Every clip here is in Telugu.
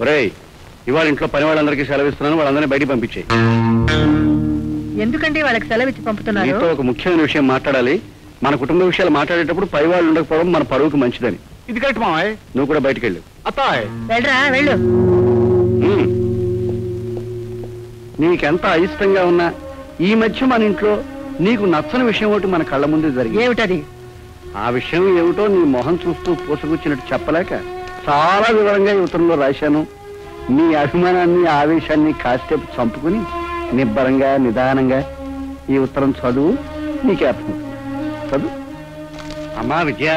ఒరేయ్, ఇవాళ ఇంట్లో పని వాళ్ళందరికీ సెలవిస్తున్నాను, వాళ్ళందరినీ బయటికి పంపించేయి. ఎందుకండి వాళ్ళకి సెలవిచ్చి పంపుతున్నారు? నీతో ఒక ముఖ్యమైన విషయం మాట్లాడాలి. మన కుటుంబ విషయాలు మాట్లాడేటప్పుడు పై వాళ్ళు ఉండకపోవడం మన పరువుకు మంచిదని. ఇది కరెక్ట్ మావయ్య. నువ్వు కూడా బయటికి వెళ్ళు. అత్తాయ్ వెళ్ళరా, వెళ్ళు. నీకెంత అయిష్టంగా ఉన్నా ఈ మధ్య మన ఇంట్లో నీకు నచ్చని విషయం ఒకటి మన కళ్ళ ముందు జరిగింది. ఏమిటది? ఆ విషయం ఏమిటో నీ మొహం చూస్తూ పూసగుచ్చినట్టు చెప్పలేక చాలా వివరంగా ఈ ఉత్తరంలో రాశాను. నీ అభిమానాన్ని ఆవేశాన్ని కాసేపు చంపుకుని నిబ్బరంగా నిదానంగా ఈ ఉత్తరం చదువు, నీకే అర్థం. చదువు. అమ్మా విజయ,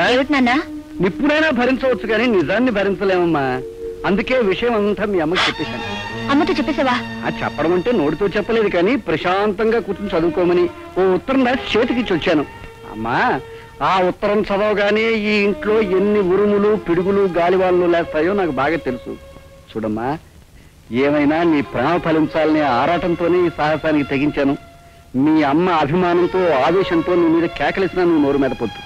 నిప్పుడైనా భరించవచ్చు కానీ నిజాన్ని భరించలేమమ్మా. అందుకే విషయం అంతా మీ అమ్మకి చెప్పేశాను. అమ్మతో చెప్పేసావా? చెప్పడం అంటే నోటితో చెప్పలేదు కానీ ప్రశాంతంగా కూర్చొని చదువుకోమని ఓ ఉత్తరం రాసి చేతికిచ్చి వచ్చాను. అమ్మా, ఆ ఉత్తరం చదవగానే ఈ ఇంట్లో ఎన్ని ఉరుములు పిడుగులు గాలివాళ్ళు లేస్తాయో నాకు బాగా తెలుసు. చూడమ్మా, ఏమైనా నీ ప్రేమ ఫలించాలనే ఆరాటంతోనే ఈ సాహసానికి తెగించాను. మీ అమ్మ అభిమానంతో ఆవేశంతో నీ మీద కేకలేసినా నువ్వు నోరు మీద పొద్దు.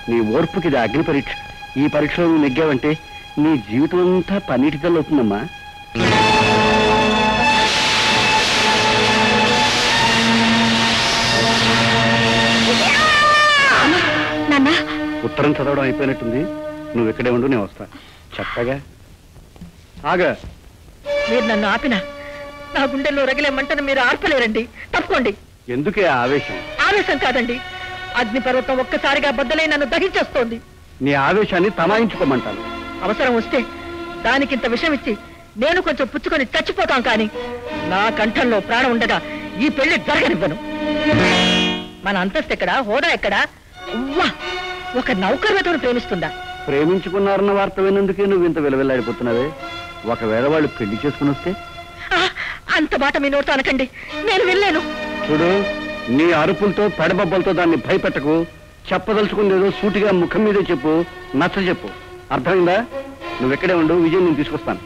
నీ ఓర్పుకి ఇది అగ్ని పరీక్ష. ఈ పరీక్షలో నువ్వు నెగ్గావంటే నీ జీవితం అంతా పన్నీటి అవుతుందమ్మా. ఉత్తరం చదవడం అయిపోయినట్టుంది. నువ్వు ఇక్కడే ఉండు, నేను వస్తా. చెప్పగా ఆగా. మీరు నన్ను ఆపినా నా గుండెల్లో రగిలే మంటను మీరు ఆర్పలేరండి. తప్పుకోండి. ఎందుకే ఆవేశం? ఆవేశం కాదండి, అగ్నిపర్వతం ఒక్కసారిగా బద్దలై నన్ను దహించేస్తోంది. నీ ఆవేశాన్ని తమాయించుకోమంటాను. అవసరం వస్తే దానికింత విషం ఇచ్చి నేను కొంచెం పుచ్చుకొని చచ్చిపోతాం, కానీ నా కంఠంలో ప్రాణం ఉండగా ఈ పెళ్లి జరగనివ్వను. మన అంతస్తు ఎక్కడా, హోదా ఎక్కడా? ఒక నౌకర్వతను ప్రేమిస్తుందా? ప్రేమించుకున్నారన్న వార్త విన్నందుకే నువ్వు ఇంత విలవిల్లాడిపోతున్నావే. ఒకవేళ వాళ్ళు పెళ్లి చేసుకుని వస్తే? అంత మాట మీ నోటితో అనకండి, నేను వెళ్ళాను. చూడు, నీ అరుపులతో పెడబొబ్బలతో దాన్ని భయపెట్టకు. చెప్పదలుచుకుందేదో సూటిగా ముఖం మీదే చెప్పు, నచ్చ చెప్పు. అర్థమైందా? నువ్వు ఎక్కడే ఉండు, విజయం నేను తీసుకొస్తాను.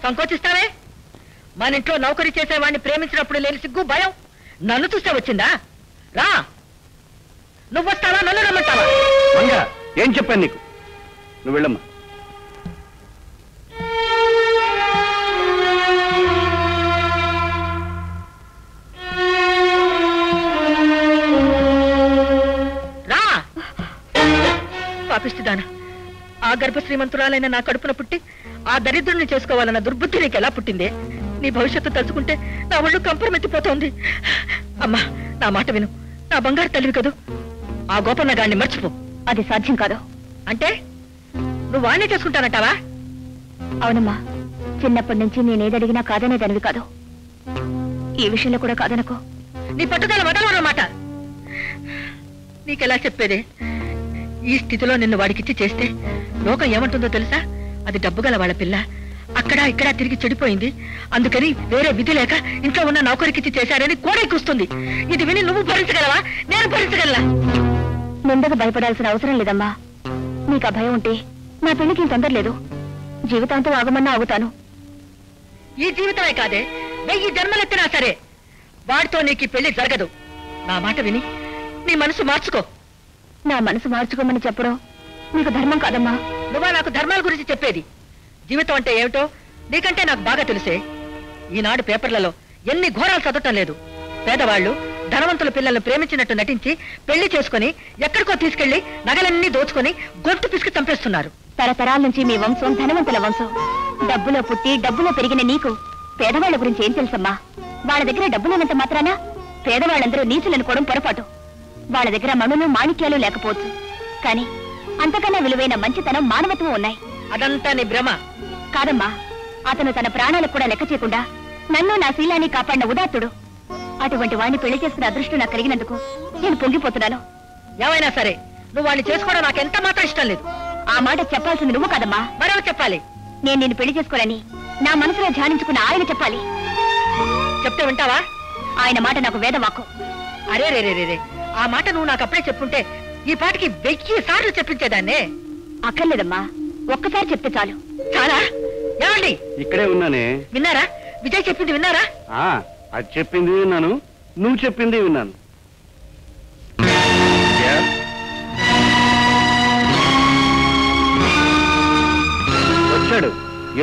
సంకోచిస్తావే? మన ఇంట్లో నౌకరీ చేసేవాడిని ప్రేమించినప్పుడు లేని సిగ్గు భయం నన్ను చూస్తే వచ్చిందా? రా, నువ్వు వస్తావా, నన్ను రమ్మంటావా? మంగా, ఏం చెప్పాను నీకు? నువ్వు వెళ్ళమ్మా. రా, పాపిష్టిదానా, ఆ గర్భశ్రీమంతురాలైన నా కడుపున పుట్టి ఆ దరిద్రుని చేసుకోవాలన్న దుర్బుద్ధి నీకు ఎలా పుట్టిందే? నీ భవిష్యత్తు తలుచుకుంటే నా ఒళ్ళు కంపరమెత్తిపోతోంది. అమ్మా, నా మాట విను. నా బంగారు తల్లివి కదూ. ఆ గోపన్న గారిని మర్చిపో. అది సాధ్యం కాదు. అంటే నువ్వు వాణ్ణే చేసుకుంటానంటావా? అవునమ్మా, చిన్నప్పటి నుంచి నేనేదడిగినా కాదనేదానివి కాదు. ఈ విషయంలో కూడా కాదనుకో. నీ పట్టుదల వదలవన్నమాట. నీకెలా చెప్పేదే? ఈ స్థితిలో నిన్ను వాడికిచ్చి చేస్తే లోకం ఏమంటుందో తెలుసా? అది డబ్బు గల వాళ్ళ పిల్ల, అక్కడ ఇక్కడ తిరిగి చెడిపోయింది, అందుకని వేరే విధి లేక ఇంట్లో ఉన్న నౌకరికిచ్చి చేశారని కోడెక్కుస్తుంది. ఇది విని నువ్వు భరించగలవా? నేను భరించగలనా? నిందకు భయపడాల్సిన అవసరం లేదమ్మా. నీకు ఆ భయం ఉంటే నా పెళ్లికి తొందర లేదు. జీవితాంతం ఆగమన్నా ఆగుతాను. ఈ జీవితమే కాదే, 1000 జన్మలెత్తినా సరే వాడితో నీకు ఈ పెళ్లి జరగదు. నా మాట విని నీ మనసు మార్చుకో. నా మనసు మార్చుకోమని చెప్పడం నీకు ధర్మం కాదమ్మా. నువ్వా నాకు ధర్మాల గురించి చెప్పేది? జీవితం అంటే ఏమిటో నీకంటే నాకు బాగా తెలుసే. ఈనాడు పేపర్లలో ఎన్ని ఘోరాలు చదవటం లేదు. పేదవాళ్లు ధనవంతుల పిల్లల్ని ప్రేమించినట్టు నటించి పెళ్లి చేసుకుని ఎక్కడికో తీసుకెళ్లి నగలన్నీ దోచుకుని గొంతు పిసికి చంపేస్తున్నారు. తరతరాల నుంచి మీ వంశం ధనవంతుల వంశం. డబ్బులో పుట్టి డబ్బులో పెరిగిన నీకు పేదవాళ్ల గురించి ఏం తెలుసమ్మా? వాళ్ళ దగ్గర డబ్బులున్నంత మాత్రాన పేదవాళ్ళందరూ నీచులనుకోవడం పొరపాటు. వాళ్ళ దగ్గర మణులు మాణిక్యాలు లేకపోవచ్చు, కానీ అంతకన్నా విలువైన మంచితనం మానవత్వం ఉన్నాయి. అదంతా నీ భ్రమ. కాదమ్మా, అతను తన ప్రాణాలకు కూడా లెక్క చేయకుండా నన్ను నా శీలాన్ని కాపాడిన ఉదాత్తుడు. అటువంటి వాడిని పెళ్లి చేసుకునే అదృష్టం నాకు కలిగినందుకు నేను పొంగిపోతున్నాను. ఏమైనా సరే నువ్వు వాడిని చేసుకోవడం నాకు ఎంత మాత్రం ఇష్టం లేదు. ఆ మాట చెప్పాల్సింది నువ్వు కాదమ్మా, మరో చెప్పాలి. నేను నిన్ను పెళ్లి చేసుకోవాలని నా మనసులో ధ్యానించుకున్న ఆయన చెప్పాలి. చెప్తే వింటావా? ఆయన మాట నాకు వేదవాక్కు. అరే రే రే రే, ఆ మాట నువ్వు నాకు అప్పుడే చెప్పుంటే ఈ పాటికి 1000 సార్లు చెప్పించేదాన్నే. అక్కర్లేదమ్మా, ఒక్కసారి చెప్తే చాలు. చాలా. ఏమండి? ఇక్కడే ఉన్నానే. విన్నారా? విజయ్ చెప్పింది విన్నారా? అది చెప్పింది విన్నాను, నువ్వు చెప్పింది విన్నాను. వచ్చాడు.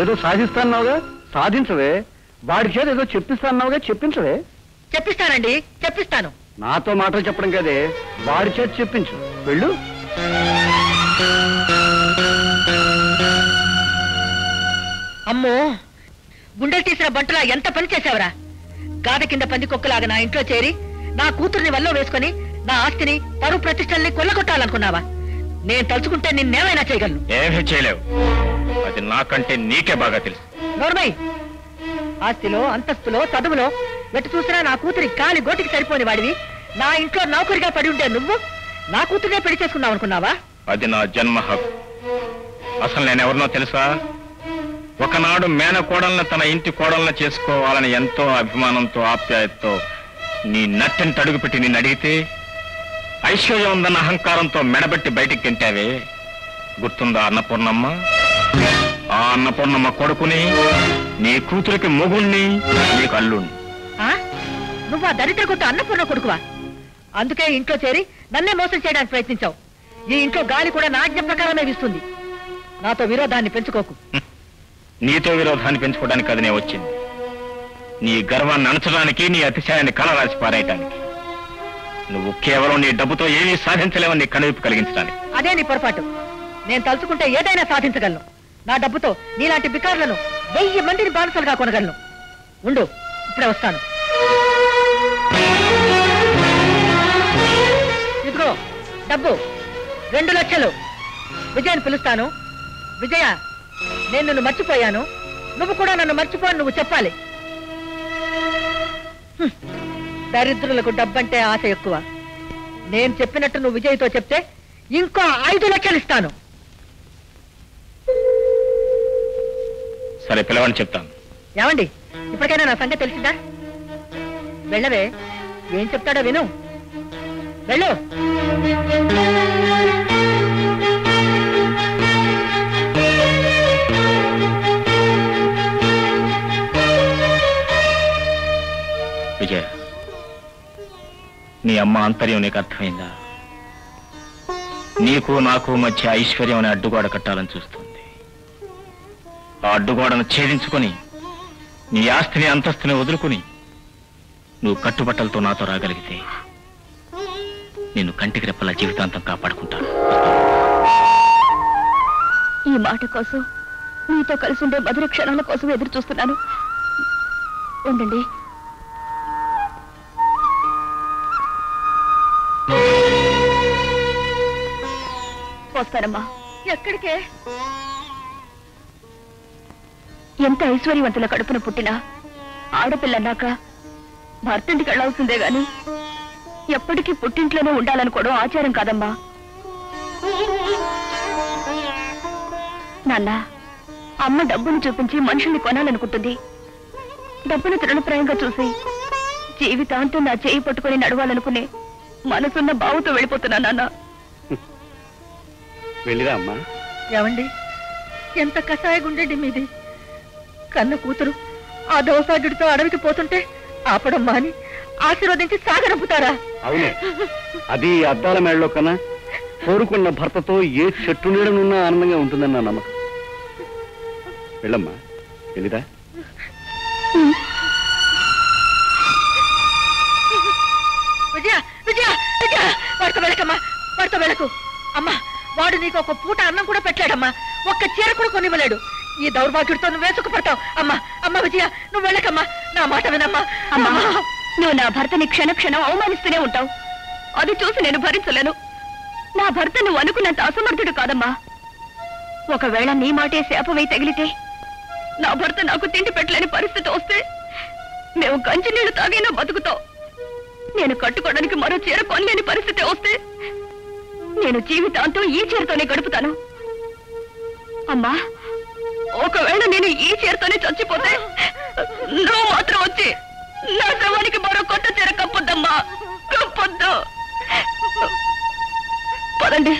ఏదో సాధిస్తాన్నావుగా, సాధించవే. వాడి చేత ఏదో చెప్పిస్తాన్నావుగా, చెప్పించవే. చెప్పిస్తానండి, చెప్పిస్తాను. నాతో మాటలు చెప్పడం కదే, వాడి చేత చెప్పించు. వెళ్ళు. అమ్మో, గుండెలు తీసిన బంటులా ఎంత పని చేశావురా! గాద కింద పంది కుక్కలాగా నా ఇంట్లో చేరి నా కూతుర్ని వల్ల వేసుకుని నా ఆస్తిని పరువు ప్రతిష్టల్ని కొల్లగొట్టాలనుకున్నావా? నేను తలుచుకుంటే నిన్నేమైనా చేయగలను. ఏమీ చేయలేవు. అది నాకంటే నీకే బాగా తెలుసు. నోర్మై, ఆస్తిలో అంతస్తులో చదువులో ఎటు చూసినా నా కూతురి కాలి గోటికి సరిపోని వాడివి నా ఇంట్లో నౌకరిగా పడి ఉంటే నువ్వు నా కూతురునే పెళ్లి చేసుకున్నావు అనుకున్నావా? అది నా జన్మ హక్కు. అసలు నేనెవరినో తెలుసా? ఒకనాడు మేనకోడలను తన ఇంటి కోడలను చేసుకోవాలని ఎంతో అభిమానంతో ఆప్యాయతతో నీ నట్టని తడుగుపెట్టి నిన్ను అడిగితే ఐశ్వర్యం ఉందన్న అహంకారంతో మెడబెట్టి బయటికి తింటావే, గుర్తుందా అన్నపూర్ణమ్మ? ఆ అన్నపూర్ణమ్మ కొడుకుని, నీ కూతురికి మొగుణ్ణి, నీకు అల్లుణ్ణి. నువ్వు ఆ దరిద్ర కొట్టు అన్నపూర్ణ కొడుకువా? అందుకే ఇంట్లో చేరి నన్నే మోసం చేయడానికి ప్రయత్నించావు. ఈ ఇంట్లో గాలి కూడా నా ఆజ్ఞ ప్రకారమే వీస్తుంది. నాతో విరోధాన్ని పెంచుకోకు. నీతో విరోధాన్ని పెంచుకోవడానికి అది నేను వచ్చింది. నీ గర్వాన్ని అణచడానికి, నీ అతిశయాన్ని కలరాసి పారేయటానికి. నువ్వు కేవలం నీ డబ్బుతో ఏమీ సాధించలేవని నీ కనువిప్పు కలిగించడానికి. అదే నీ పొరపాటు. నేను తలుచుకుంటే ఏదైనా సాధించగలను. నా డబ్బుతో నీలాంటి బికారులను 1000 మందిని బానిసలుగా కొనగలను. ఉండు, ఇప్పుడే వస్తాను. ఇదిగో డబ్బు, 2 లక్షలు. విజయని పిలుస్తాను. విజయ, నేను నిన్ను మర్చిపోయాను, నువ్వు కూడా నన్ను మర్చిపోని నువ్వు చెప్పాలి. దరిద్రులకు డబ్బంటే ఆశ ఎక్కువ. నేను చెప్పినట్టు నువ్వు విజయ్తో చెప్తే ఇంకో 5 లక్షలు ఇస్తాను. సరే, పిలవని చెప్తాను. ఏమండి, ఇప్పటికైనా నా సంగతి తెలిసిందా? వెళ్ళవే, ఏం చెప్తాడో విను. వెళ్ళు. విజయ, నీ అమ్మ అంతర్యం నీకు అర్థమైందా? నీకు నాకు మధ్య ఐశ్వర్యం అనే అడ్డుగోడ కట్టాలని చూస్తుంది. ఆ అడ్డుగోడను ఛేదించుకొని నీ ఆస్తిని అంతస్తుని వదులుకుని నువ్వు కట్టుబట్టలతో నాతో రాగలిగితే నిన్ను కంటికి రెప్పలా జీవితాంతం కాపాడుకుంటాను. ఈ మాట కోసం, నీతో కలిసి ఉండే మధుర క్షణాల కోసం ఎదురు చూస్తున్నాను. ఉండండి. వస్తానమ్మా. ఎక్కడికే? ఎంత ఐశ్వర్యవంతుల కడుపున పుట్టినా ఆడపిల్లన్నాక భర్తంటికి వెళ్ళాల్సిందే గాని ఎప్పటికీ పుట్టింట్లోనే ఉండాలనుకోవడం ఆచారం కాదమ్మా. నాన్న, అమ్మ డబ్బును చూపించి మనుషుల్ని కొనాలనుకుంటుంది. డబ్బును తృణప్రాయంగా చూసి జీవితాంతం నా చేయి పట్టుకుని నడవాలనుకునే మనసున్న బావుతో వెళ్ళిపోతున్నా నాన్న. వెళ్ళిరా అమ్మా. ఏమండి, ఎంత కషాయ గుండెండి మీది. కన్న కూతురు ఆ దోసాగుడితో అడవికి పోతుంటే ఆపడం మాని ఆశీర్వదించి సాగరంపుతారా? అవును, అది అద్దాల మేడలో కన్నా కోరుకున్న భర్తతో ఏ చెట్టు నీడనున్నా ఆనందంగా ఉంటుందని నా నమ్మకం. వెళ్ళమ్మా, వెళ్ళిరా. విజయ, విజయ, విజయ, వాడితో వెళ్ళకమ్మా, వాడితో వెళ్ళకు. అమ్మా, వాడు నీకు ఒక పూట అన్నం కూడా పెట్టలేడమ్మా, ఒక్క చీర కూడా కొనివ్వలేడు. ఈ దౌర్భాగ్యుడితో నువ్వే సుఖపడతావు. అమ్మా, అమ్మ విజయ, నువ్వు వెళ్ళకమ్మా, నా మాట వినమ్మా. అమ్మా, నువ్వు నా భర్తని క్షణక్షణం అవమానిస్తూనే ఉంటావు. అది చూసి నేను భరించలేను. నా భర్త నువ్వు అనుకున్నంత అసమర్థుడు కాదమ్మా. ఒకవేళ నీ మాటే శాపమై తగిలితే, నా భర్త నాకు తిండి పెట్టలేని పరిస్థితి వస్తే మేము కంచి నీళ్లు తాగైనా బతుకుతావు. నేను కట్టుకోవడానికి మరో చీర కొనలేని పరిస్థితి వస్తే నేను జీవితాంతం ఈ చీరతోనే గడుపుతాను. అమ్మా, ఒకవేళ నేను ఈ చీరతోనే చచ్చిపోతే నువ్వు మాత్రం వచ్చి నా శవానికి మరో కొత్త చీర కప్పొద్దమ్మా, కప్పొద్దు. పదండి.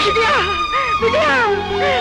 విజయ! విజయ!